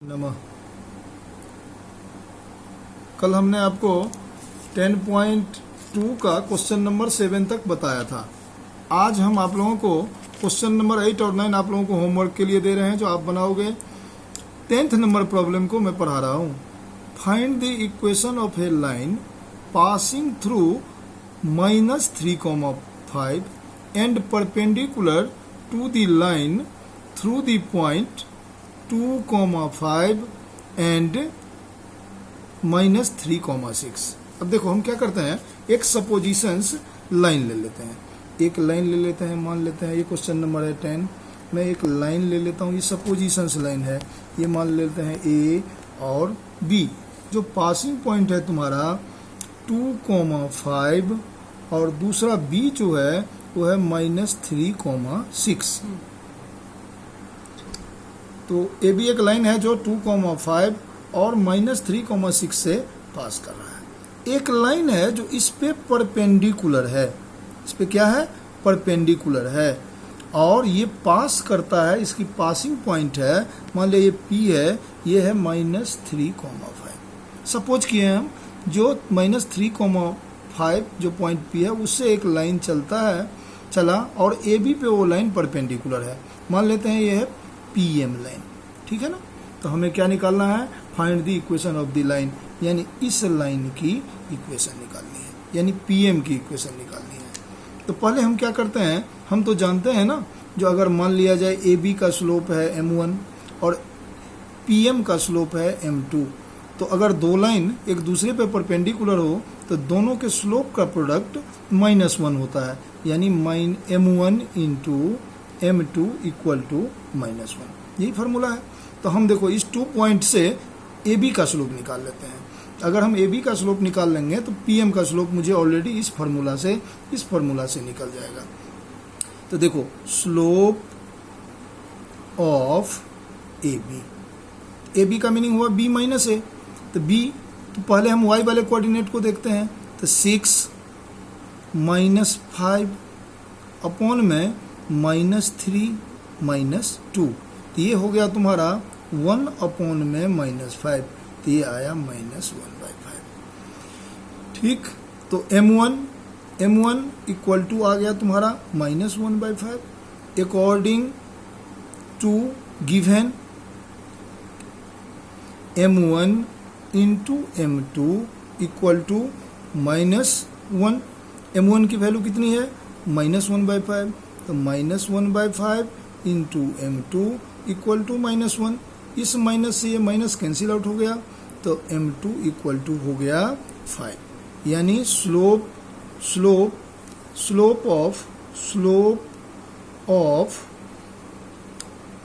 नमः। कल हमने आपको 10.2 का क्वेश्चन नंबर 7 तक बताया था। आज हम आप लोगों को क्वेश्चन नंबर 8 और 9 आप लोगों को होमवर्क के लिए दे रहे हैं, जो आप बनाओगे। 10th नंबर प्रॉब्लम को मैं पढ़ा रहा हूँ। Find the equation of a line passing through -3,5 and perpendicular to the line through the point 2,5 and -3,6। अब देखो हम क्या करते हैं, एक सपोजिशंस लाइन ले लेते हैं। एक लाइन ले लेते हैं, मान लेते हैं ये क्वेश्चन नंबर है 10। मैं एक लाइन ले लेता हूँ, ये सपोजिशंस लाइन है। ये मान लेते हैं ए और बी। जो पासिंग पॉइंट है तुम्हारा 2,5 और दूसरा बी जो है वो है -3,6। तो ए बी एक लाइन है जो 2,5 और -3,6 से पास कर रहा है। एक लाइन है जो इस पे परपेंडिकुलर है, इस पे क्या है, परपेंडिकुलर है, और ये पास करता है, इसकी पासिंग पॉइंट है, मान लिया ये P है, ये है -3,5। सपोज किए हम जो -3,5 जो पॉइंट P है उससे एक लाइन चला और ए बी पे वो लाइन परपेंडिकुलर है। मान लेते हैं ये है PM लाइन, ठीक है ना। तो हमें क्या निकालना है, find the equation of the line, यानी इस लाइन की इक्वेशन निकालनी है, यानी PM की इक्वेशन निकालनी है। तो पहले हम क्या करते हैं, हम तो जानते हैं ना, जो अगर मान लिया जाए AB का स्लोप है M1 और PM का स्लोप है M2, तो अगर दो लाइन एक दूसरे पे परपेंडिकुलर हो तो दोनों के स्लोप का प्रोडक्ट -1 होता है, यानी M1 into M2 equal to -1। यही फार्मूला है। तो हम देखो इस 2 पॉइंट से AB का स्लोप निकाल लेते हैं। अगर हम AB का स्लोप निकाल लेंगे तो PM का स्लोप मुझे ऑलरेडी इस फार्मूला से निकल जाएगा। तो देखो स्लोप ऑफ AB का मीनिंग हुआ B माइनस A। तो B, तो पहले हम y वाले कोऑर्डिनेट को देखते हैं। तो 6 -5 अपॉन में -3 -2, तो ये हो गया तुम्हारा 1 अपॉन में -5, तो ये आया -1/5। ठीक, तो M1 इक्वल टू आ गया तुम्हारा -1/5 according to given M1 into M2 equal to -1। M1 की वैल्यू कितनी है, -1/5, तो -1/5 इंटू M2 इक्वल टू -1। इस माइनस से ये माइनस कैंसिल आउट हो गया, तो M2 इक्वल टू हो गया 5, यानी slope of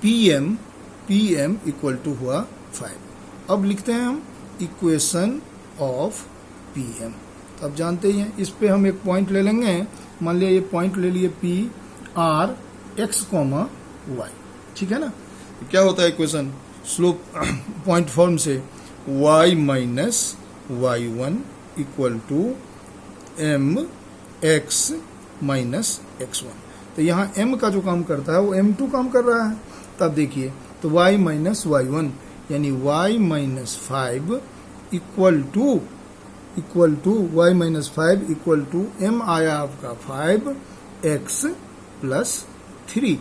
PM equal to हुआ 5। अब लिखते हैं हम इक्वेशन ऑफ PM। तो अब जानते ही हैं, इस पे हम एक पॉइंट ले लेंगे। मान लिया ये पॉइंट ले लिए P R X, Y, ठीक है ना। तो क्या होता है इक्वेशन, स्लोप पॉइंट फॉर्म से y minus y1 equal to mx minus x1। तो यहाँ m का जो काम करता है वो m2 काम कर रहा है। तब देखिए, तो y माइनस y1 यानी y minus 5 equal to y minus 5 equal to m आया आपका 5x प्लस 3।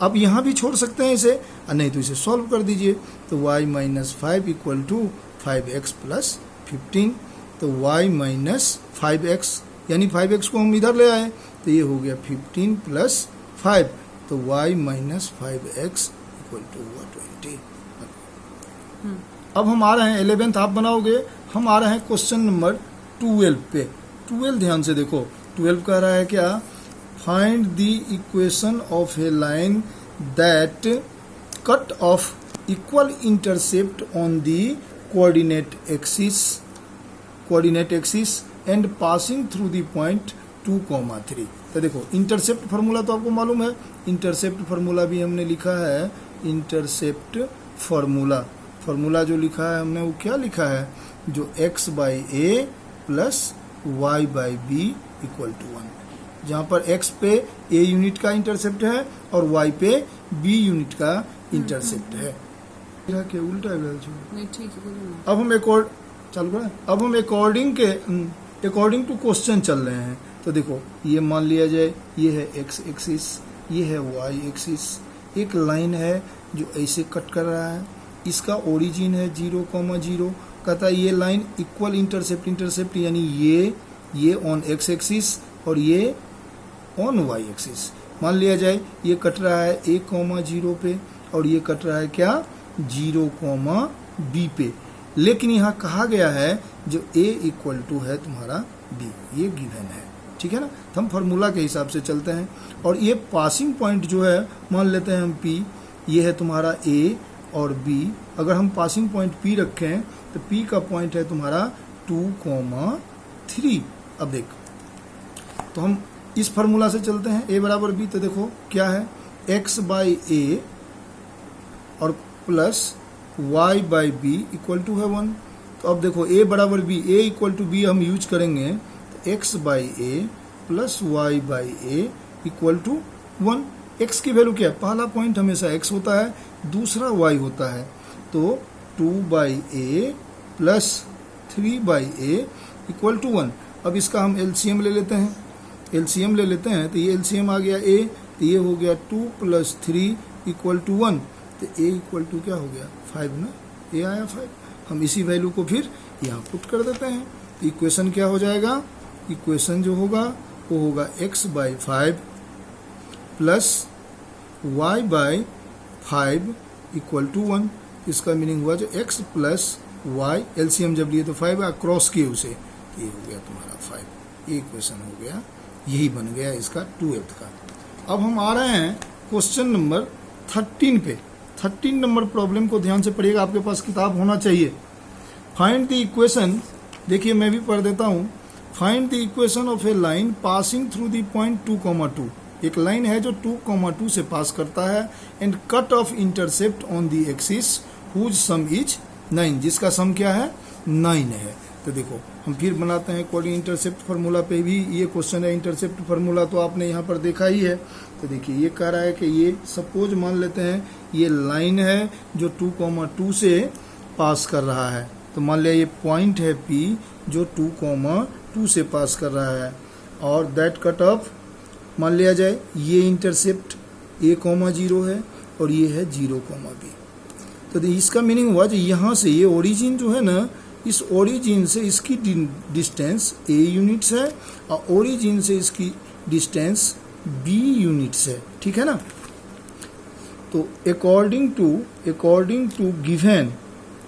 अब यहाँ भी छोड़ सकते हैं इसे, और नहीं तो इसे सॉल्व कर दीजिए। तो y minus 5 equal to 5x plus 15। तो y माइनस 5x यानी 5x को हम इधर ले आए, तो ये हो गया 15 प्लस 5, तो y minus 5x equal to हुआ 20। अब हम आ रहे हैं 11th आप बनाओगे। हम आ रहे हैं क्वेश्चन नंबर 12 पे। 12 ध्यान से देखो, 12 कह रहा है क्या, find the equation of a line that cut off equal intercept on the coordinate axis and passing through the point 2,3। तो देखो इंटरसेप्ट फार्मूला तो आपको मालूम है, इंटरसेप्ट फार्मूला भी हमने लिखा है। इंटरसेप्ट फार्मूला जो लिखा है हमने वो क्या लिखा है, जो x/a plus y/b equal to 1, जहाँ पर x पे a यूनिट का इंटरसेप्ट है और y पे b यूनिट का इंटरसेप्ट है। के उल्टा नहीं ठीक है बोलो ना। अब हम चालू करें। अब हम अकॉर्डिंग टू क्वेश्चन चल रहे हैं। तो देखो ये मान लिया जाए ये है एक्स एक्सिस, ये है वाई एक्सिस, एक लाइन है जो ऐसे कट कर रहा है, इसका ओरिजिन है 0,0, कहता है ये लाइन इक्वल इंटरसेप्ट यानी ये ऑन एक्स एक्सिस और ये ऑन वाई एक्सिस। मान लिया जाए ये कट रहा है a,0 पे और ये कट रहा है क्या 0,b पे, लेकिन यहाँ कहा गया है जो a इक्वल टू है तुम्हारा b, ये गिवन है, ठीक है ना। तो हम फार्मूला के हिसाब से चलते हैं और ये पासिंग पॉइंट जो है मान लेते हैं हम p, ये है तुम्हारा a और b। अगर हम पासिंग पॉइंट p रखें तो p का पॉइंट है तुम्हारा 2,3। अब देख तो हम इस फार्मूला से चलते हैं a बराबर b। तो देखो क्या है x बाई a और plus y by b equal to है 1। तो अब देखो a बराबर b, a equal to b हम यूज करेंगे तो x by a plus y by a equal to 1। x की वैल्यू क्या है, पहला पॉइंट हमेशा x होता है, दूसरा y होता है। तो 2 by a plus 3 by a equal to 1। अब इसका हम LCM ले लेते हैं, LCM ले लेते हैं तो ये LCM आ गया a, तो ये हो गया 2 प्लस 3 इक्वल टू 1। तो a इक्वल टू क्या हो गया 5 ना, a आया 5। हम इसी वैल्यू को फिर यहाँ पुट कर देते हैं। तो इक्वेशन क्या हो जाएगा, इक्वेशन जो होगा वो होगा x by 5 plus y by 5 equal to 1। इसका मीनिंग हुआ जो x प्लस y, LCM जब लिए तो 5 क्रॉस किए उसे, तो ये हो गया तुम्हारा 5। ये इक्वेशन हो गया, यही बन गया इसका 2/8 का। अब हम आ रहे हैं क्वेश्चन नंबर 13 पे। 13 नंबर प्रॉब्लम को ध्यान से पढ़िएगा, आपके पास किताब होना चाहिए। फाइंड द इक्वेशन, देखिए मैं भी पढ़ देता हूँ। Find the equation of a line passing through the point 2,2। एक लाइन है जो 2,2 से पास करता है and cut off intercept on the axis whose sum is 9, जिसका सम क्या है 9 है। तो देखो हम फिर बनाते हैं अकॉर्डिंग इंटरसेप्ट फार्मूला पे भी ये क्वेश्चन है। इंटरसेप्ट फार्मूला तो आपने यहाँ पर देखा ही है। तो देखिए ये कह रहा है कि ये सपोज मान लेते हैं ये लाइन है जो 2,2 से पास कर रहा है। तो मान लिया ये पॉइंट है P जो 2,2 से पास कर रहा है और दैट कट ऑफ मान लिया जाए ये इंटरसेप्ट a,0 है और ये है 0,b। तो इसका मीनिंग हुआ जो यहाँ से ये ओरिजिन जो है ना, इस ओरिजिन से इसकी डिस्टेंस a यूनिट्स है और ओरिजिन से इसकी डिस्टेंस b यूनिट्स है, ठीक है ना। तो अकॉर्डिंग टू गिवन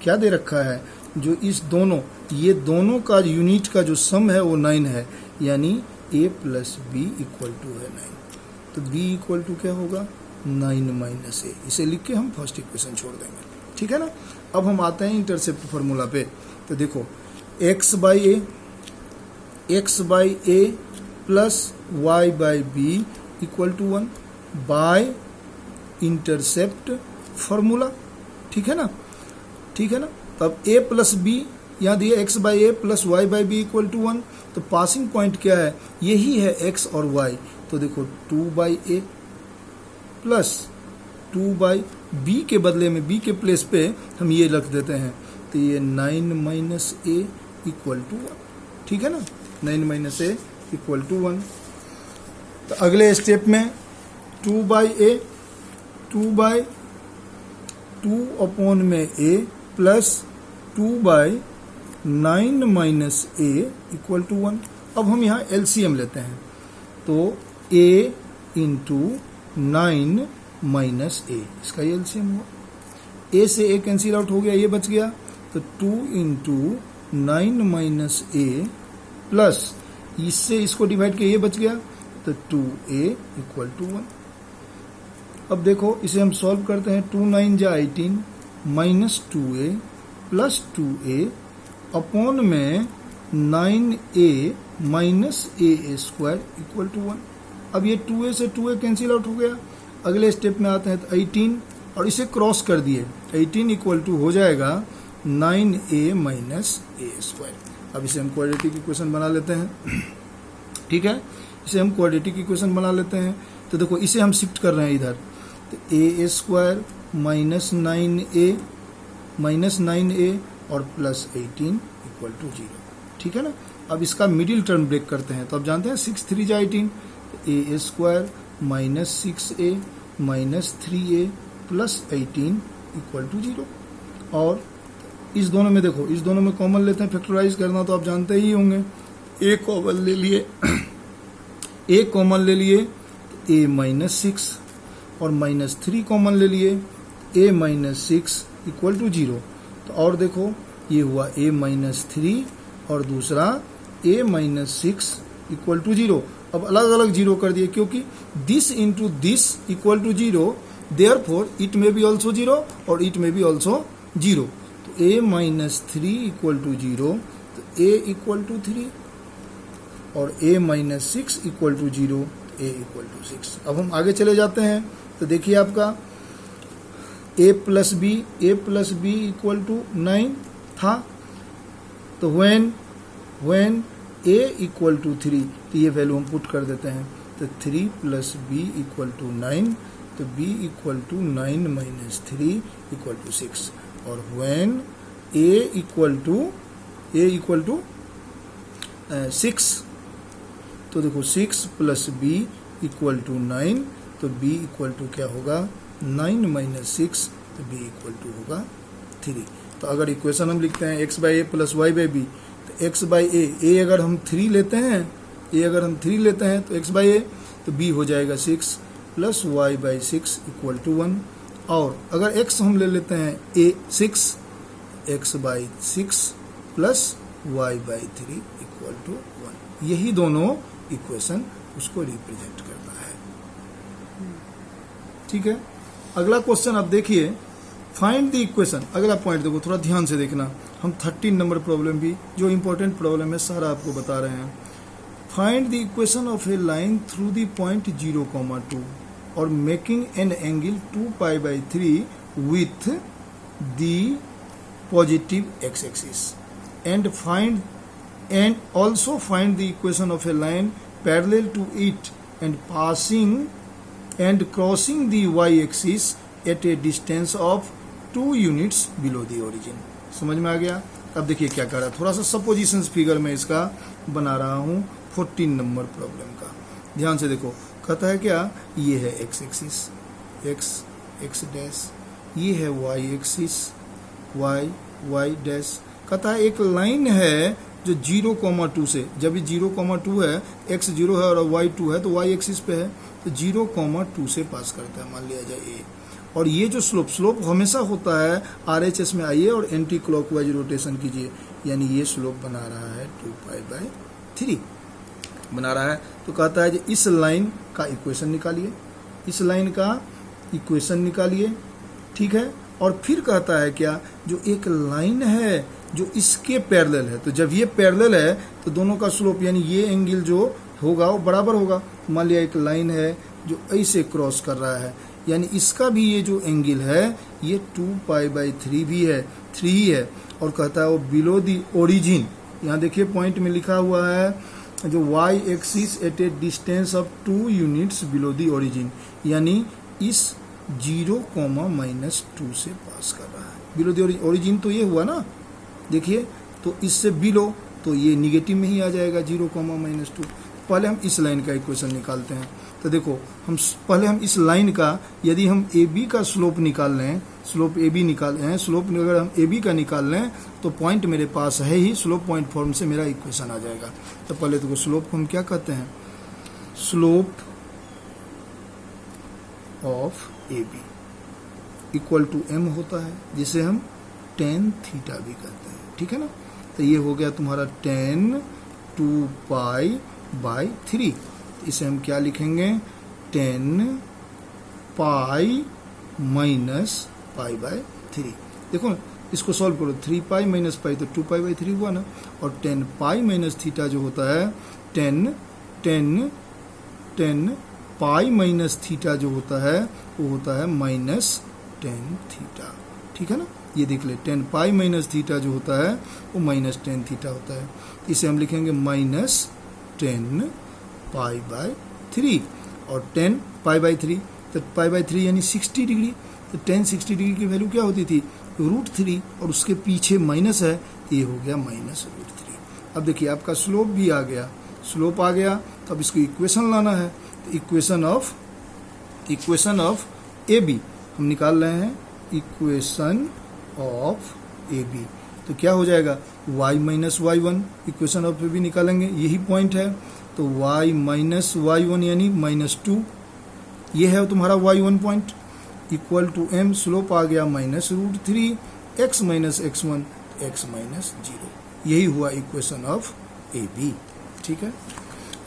क्या दे रखा है, जो इस दोनों ये दोनों का यूनिट का जो सम है वो 9 है, यानी a plus b equal to है 9। तो b इक्वल टू क्या होगा 9 माइनस a। इसे लिख के हम फर्स्ट इक्वेशन छोड़ देंगे, ठीक है ना। अब हम आते हैं इंटरसेप्ट फार्मूला पे। तो देखो x by a plus y by b equal to 1 by intercept formula, ठीक है ना, ठीक है ना। तब a प्लस बी यहाँ दिया x by a plus y by b equal to 1। तो पासिंग पॉइंट क्या है, यही है x और y। तो देखो 2 by a plus 2 by b के बदले में b के प्लेस पे हम ये रख देते हैं। तो ये 9 माइनस a इक्वल टू 1, ठीक है ना। 9 माइनस a इक्वल टू 1। तो अगले स्टेप में 2 बाई 2 अपॉन में a plus 2 by 9 minus a equal to 1। अब हम यहाँ LCM लेते हैं। तो a इंटू 9 माइनस a, इसका ये LCM हुआ। a से a कैंसिल आउट हो गया, ये बच गया। तो 2 इंटू 9 माइनस a प्लस इससे इसको डिवाइड किया, ये बच गया। तो 2a इक्वल टू 1। अब देखो इसे हम सॉल्व करते हैं। 2 9 जा 18 minus 2a plus 2a upon में 9a minus a square equal to 1। अब ये 2a से 2a कैंसिल आउट हो गया। अगले स्टेप में आते हैं तो 18 और इसे क्रॉस कर दिए। 18 इक्वल टू हो जाएगा 9a माइनस a स्क्वायर। अब इसे हम क्वाड्रेटिक इक्वेशन बना लेते हैं, ठीक है। इसे हम क्वाड्रेटिक इक्वेशन बना लेते हैं। तो देखो इसे हम शिफ्ट कर रहे हैं इधर। तो a square minus 9a -9a और +18 इक्वल टू 0। ठीक है ना। अब इसका मिडिल टर्म ब्रेक करते हैं, तो आप जानते हैं 6 3 जा 18, a square -6a -3a +18 equal to 0। और इस दोनों में देखो, इस दोनों में कॉमन लेते हैं, फैक्टराइज करना तो आप जानते ही होंगे। a कॉमन ले लिए a कॉमन ले लिए a -6 और -3 कॉमन ले लिए a -6 इक्वल टू 0। तो और देखो ये हुआ a -3 और दूसरा a -6 इक्वल टू 0। अब अलग अलग 0 कर दिए, क्योंकि this into this equal to 0, therefore it में बी ऑल्सो 0 और इट में बी ऑल्सो 0। तो a -3 इक्वल टू 0, तो a इक्वल टू 3 और a -6 equal to 0, a equal to 6। अब हम आगे चले जाते हैं, तो देखिए आपका a plus b equal to 9 था। तो व्हेन a इक्वल टू 3, तो ये वैल्यू हम पुट कर देते हैं। तो 3 + b इक्वल टू 9, तो b equal to 9 - 3 equal to 6। और व्हेन a इक्वल टू 6, तो देखो 6 + b इक्वल टू 9, तो b इक्वल टू क्या होगा 9 - 6, तो b इक्वल टू होगा 3। तो अगर इक्वेशन हम लिखते हैं x/a + y/b, तो x/a अगर हम 3 लेते हैं, तो x/a, तो b हो जाएगा 6 + y/6 इक्वल टू 1। और अगर x हम ले लेते हैं a 6, x/6 + y/3 equal to 1। यही दोनों इक्वेशन उसको रिप्रेजेंट करता है। ठीक है। अगला क्वेश्चन आप देखिए, फाइंड द इक्वेशन। अगला पॉइंट देखो, थोड़ा ध्यान से देखना। हम 13 नंबर प्रॉब्लम भी, जो इंपॉर्टेंट प्रॉब्लम है, सारा आपको बता रहे हैं। Find the equation of a line through the point 0,2 और making an angle 2π/3 with the positive x axis and also find the equation of a line parallel to it and crossing the y-axis at a distance of 2 units below the origin। समझ में आ गया। अब देखिए क्या कर रहा है, थोड़ा सा सपोजिशंस फिगर में इसका बना रहा हूँ 14 नंबर प्रॉब्लम का। ध्यान से देखो, कहता है क्या, ये है x एक्सिस x डैश, ये है y एक्सिस y डैश। कहता है एक लाइन है जो 0,2 से, जब ये 0,2 है, x 0 है और y 2 है, तो y एक्सिस पे है, तो 0,2 से पास करता है, मान लिया जाए a। और ये जो स्लोप हमेशा होता है RHS में आइए और एंटी क्लॉकवाइज रोटेशन कीजिए, यानी ये स्लोप बना रहा है 2π/3 बना रहा है। तो कहता है इस लाइन का इक्वेशन निकालिए, ठीक है। और फिर कहता है क्या, जो एक लाइन है जो इसके पैरेलल है, तो जब ये पैरेलल है तो दोनों का स्लोप, यानी ये एंगल जो होगा वो बराबर होगा। मान लिया एक लाइन है जो ऐसे क्रॉस कर रहा है, यानी इसका भी ये जो एंगल है ये 2π/3 भी है, 3 ही है। और कहता है वो बिलो दी ओरिजिन, यहाँ देखिए पॉइंट में लिखा हुआ है जो y axis at A distance of 2 units below the origin, यानी इस 0,-2 से पास कर रहा है। बिलो दी ओरिजिन तो ये हुआ ना, देखिए, तो इससे बिलो, तो ये निगेटिव में ही आ जाएगा 0,-2। पहले हम इस लाइन का इक्वेशन निकालते हैं। तो देखो, पहले हम इस लाइन का, यदि हम AB का स्लोप निकाल लें, स्लोप अगर हम AB का निकाल लें, तो पॉइंट मेरे पास है ही, स्लोप पॉइंट फॉर्म से मेरा इक्वेशन आ जाएगा। तो पहले देखो, स्लोप को हम क्या कहते हैं, slope of AB equal to m होता है, जिसे हम tan थीटा भी कहते हैं, ठीक है ना। तो ये हो गया तुम्हारा tan 2π/3। इसे हम क्या लिखेंगे, tan π - π/3। देखो इसको सॉल्व करो, 3π - π तो 2π/3 हुआ ना। और tan π - थीटा जो होता है, tan π - थीटा जो होता है वो होता है -tan थीटा, ठीक है ना। ये देख ले, tan π - थीटा जो होता है वो -tan थीटा होता है। इसे हम लिखेंगे -tan π/3 और tan π/3, तो π/3 यानी 60 डिग्री। तो tan 60 डिग्री की वैल्यू क्या होती थी, √3 और उसके पीछे माइनस है, तो ये हो गया -√3। अब देखिए आपका स्लोप भी आ गया, स्लोप आ गया, तो अब इसको इक्वेशन लाना है। तो इक्वेशन ऑफ ए बी हम निकाल रहे हैं, इक्वेशन ऑफ ए बी। तो क्या हो जाएगा, y minus y1, equation of a b निकालेंगे, यही पॉइंट है। तो y माइनस y1 यानी -2, ये है तुम्हारा y1 point, equal to m, slope आ गया -√3, x minus x1, x minus 0। यही हुआ इक्वेशन ऑफ ए बी। ठीक है,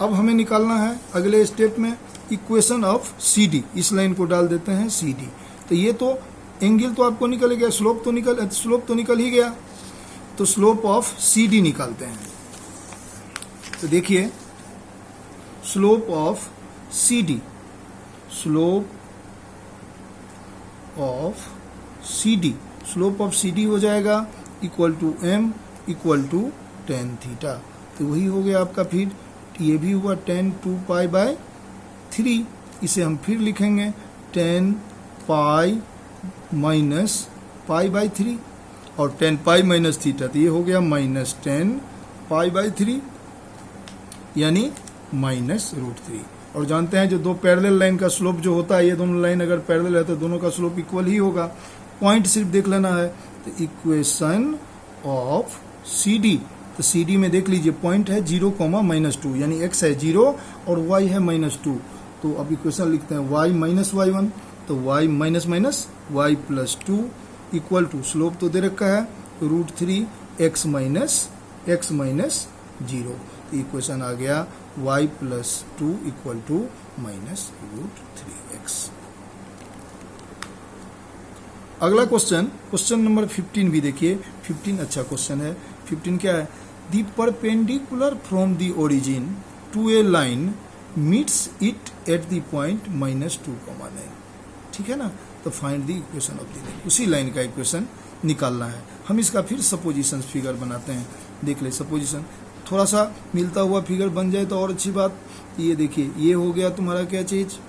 अब हमें निकालना है अगले स्टेप में इक्वेशन ऑफ सी डी। इस लाइन को डाल देते हैं सी डी। तो ये तो एंगल तो आपको निकल गया, स्लोप तो निकल ही गया। तो स्लोप ऑफ सी डी निकालते हैं। तो देखिए slope of c d, slope of c d हो जाएगा equal to m equal to tan theta. तो वही हो गया आपका, फिर ये भी हुआ tan 2π/3। इसे हम फिर लिखेंगे tan पाई माइनस π/3 और tan पाई माइनस थीटा, तो ये हो गया -tan π/3 यानी -√3। और जानते हैं जो दो पैरेलल लाइन का स्लोप जो होता है, ये दोनों लाइन अगर पैरेलल है तो दोनों का स्लोप इक्वल ही होगा। पॉइंट सिर्फ देख लेना है। तो इक्वेशन ऑफ सी डी, तो सी डी में देख लीजिए पॉइंट है 0, -2 यानी x है 0 और y है -2। तो अब इक्वेशन लिखते हैं y माइनस y1, तो y minus minus y plus 2 equal to, slope तो दे रखा है √3 x माइनस 0। तो इक्वेशन आ गया y plus 2 equal to -√3x। अगला क्वेश्चन नंबर 15 भी देखिए। 15 अच्छा क्वेश्चन है। 15 क्या है, the perpendicular from the origin to a line meets it at the point -2,9। ठीक है ना, तो find the equation of the line. उसी लाइन का इक्वेशन निकालना है। हम इसका फिर सपोजिशन फिगर बनाते हैं। देख ले सपोजिशन, थोड़ा सा मिलता हुआ फिगर बन जाए तो और अच्छी बात। ये देखिए, ये हो गया तुम्हारा क्या चीज,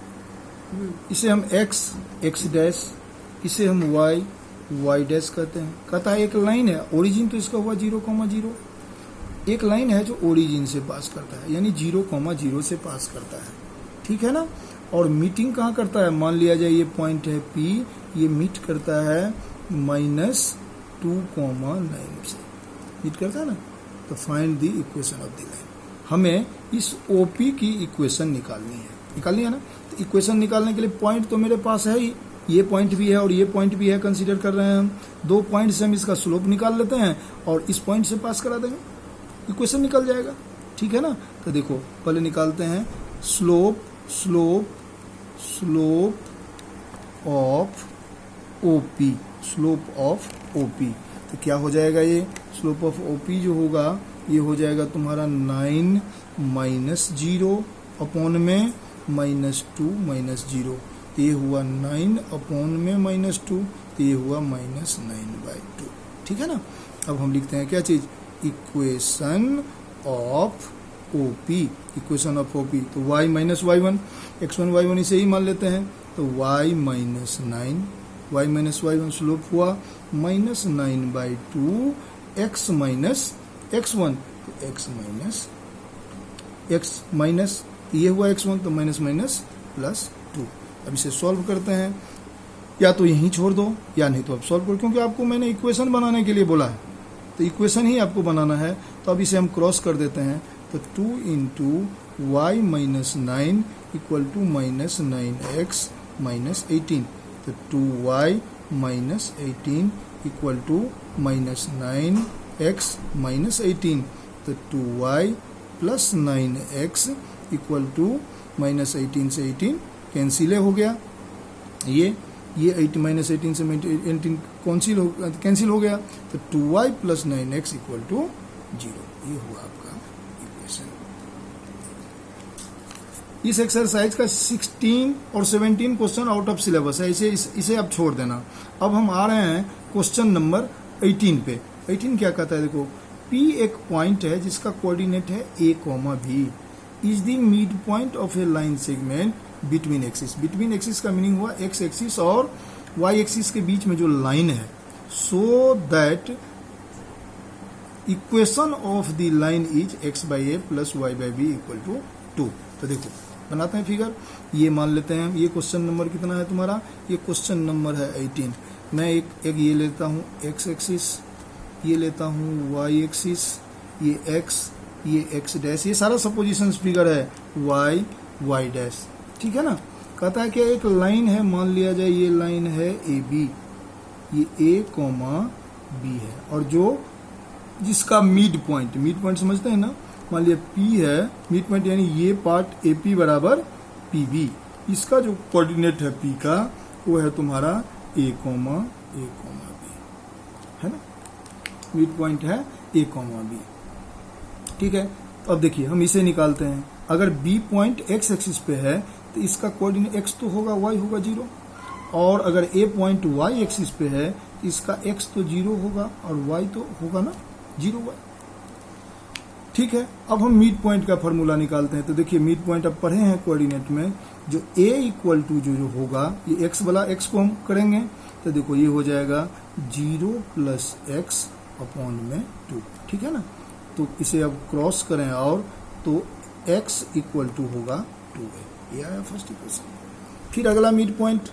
इसे हम x डैश, इसे हम y डैश कहते हैं। कहता है एक लाइन है, ओरिजिन तो इसका हुआ 0,0, एक लाइन है जो ओरिजिन से पास करता है, यानी 0,0 से पास करता है। ठीक है ना, और मीटिंग कहाँ करता है, मान लिया जाए ये पॉइंट है P, ये मीट करता है -2,9 से मीट करता है ना। तो find the equation of the line. हमें इस OP की इक्वेशन निकालनी है ना। तो इक्वेशन निकालने के लिए पॉइंट तो मेरे पास है ही, ये पॉइंट भी है और ये पॉइंट भी है, कंसीडर कर रहे हैं हम। दो पॉइंट से हम इसका स्लोप निकाल लेते हैं और इस पॉइंट से पास करा देंगे, इक्वेशन निकल जाएगा। ठीक है ना, तो देखो पहले निकालते हैं स्लोप ऑफ OP। तो क्या हो जाएगा, ये स्लोप ऑफ OP जो होगा ये हो जाएगा तुम्हारा 9 माइनस 0 अपॉन में -2 -0। तो ये हुआ 9 अपॉन में -2, तो ये हुआ -9/2। ठीक है ना, अब हम लिखते हैं क्या चीज, इक्वेशन ऑफ OP। तो y minus y1, x1 y1 इसे ही मान लेते हैं। तो y माइनस 9 स्लोप हुआ -9/2 x माइनस x1, तो x माइनस ये हुआ x1, तो -+2। अब इसे सॉल्व करते हैं, या तो यहीं छोड़ दो या नहीं तो अब सॉल्व करो, क्योंकि आपको मैंने इक्वेशन बनाने के लिए बोला है, तो इक्वेशन ही आपको बनाना है। तो अब इसे हम क्रॉस कर देते हैं। तो 2 × y minus 9 equal to -9x minus 18। तो 2y minus 18 equal to -9x minus 18। तो 2y plus 9x equal to -18 से 18 कैंसिल हो गया। ये 8 माइनस 18 से 18 कैंसिल हो गया। तो 2y plus 9x equal to 0। ये हुआ आपका इक्वेशन। इस एक्सरसाइज का 16 और 17 क्वेश्चन आउट ऑफ सिलेबस है, इसे आप छोड़ देना। अब हम आ रहे हैं क्वेश्चन नंबर 18 पे। 18 क्या कहता है, देखो P एक पॉइंट है जिसका कोऑर्डिनेट है a, b is the mid point of a line segment between axis. Between axis का मीनिंग हुआ x एक्सिस और y एक्सिस के बीच में जो लाइन है so that equation of the line is x by a plus y by b equal to 2। तो देखो बनाते हैं फिगर। ये मान लेते हैं, ये क्वेश्चन नंबर कितना है तुम्हारा, ये क्वेश्चन नंबर है 18। मैं एक ये लेता हूँ x एक्सिस, ये लेता हूँ y एक्सिस, ये x, ये x डैश, ये सारा सपोजिशन फिगर है y y डैश, ठीक है ना। कहता है कि एक लाइन है, मान लिया जाए ये लाइन है ए बी, ये a कॉमा बी है, और जो जिसका मिड पॉइंट समझते हैं ना, मान लिया P है, मिड पॉइंट यानी ये पार्ट AP बराबर PB, इसका जो कोऑर्डिनेट है P का वो है तुम्हारा A कॉमा B, है ना, मिड पॉइंट है A कॉमा B, ठीक है। अब देखिए हम इसे निकालते हैं। अगर B पॉइंट x एक्सिस पे है तो इसका कोऑर्डिनेट x तो होगा, y होगा 0, और अगर A पॉइंट y एक्सिस पे है तो इसका x तो 0 होगा और y तो होगा ना 0y, ठीक है। अब हम मिड पॉइंट का फॉर्मूला निकालते हैं। तो देखिए मिड पॉइंट अब पढ़े हैं कोऑर्डिनेट में, जो a इक्वल टू जो होगा, ये x वाला x को हम करेंगे तो देखो ये हो जाएगा 0 प्लस x अपॉन में 2, ठीक है ना। तो इसे अब क्रॉस करें और तो x इक्वल टू होगा 2a, ये आया फर्स्ट इक्वेशन। फिर अगला मिड पॉइंट,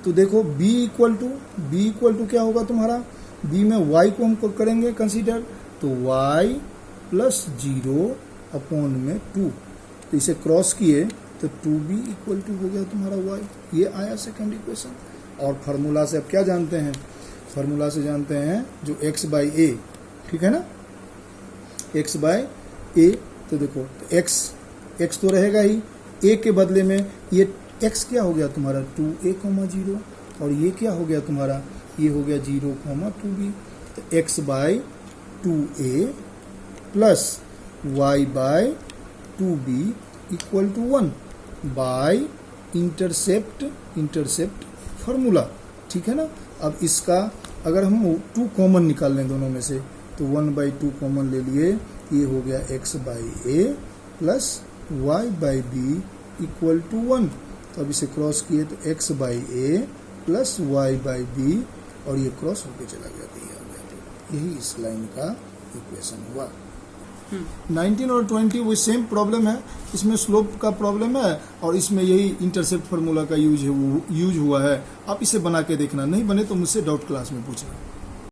तो देखो b इक्वल टू क्या होगा तुम्हारा, b में y को हम करेंगे कंसीडर, तो y प्लस 0 अपॉन में 2, तो इसे क्रॉस किए तो 2b इक्वल टू हो गया तुम्हारा y, ये आया सेकंड इक्वेशन। और फार्मूला से अब क्या जानते हैं, फार्मूला से जानते हैं जो x बाई ए, ठीक है ना, x बाई ए। तो देखो तो x तो रहेगा ही, a के बदले में ये x क्या हो गया तुम्हारा 2a, 0, और ये क्या हो गया तुम्हारा, ये हो गया 0, 2b। तो x by 2a plus y by 2b equal to 1 by intercept formula, ठीक है ना। अब इसका अगर हम 2 कॉमन निकाल लें दोनों में से, तो 1/2 कॉमन ले लिए, ये हो गया x by a plus y by b equal to 1। तो अब इसे क्रॉस किए तो x by a plus y by b, और ये क्रॉस होके चला गया, तो ये आ गया। तो यही इस लाइन का इक्वेशन हुआ। 19 और 20 वो सेम प्रॉब्लम है, इसमें स्लोप का प्रॉब्लम है और इसमें यही इंटरसेप्ट फार्मूला का यूज हुआ है। आप इसे बना के देखना, नहीं बने तो मुझसे डाउट क्लास में पूछना।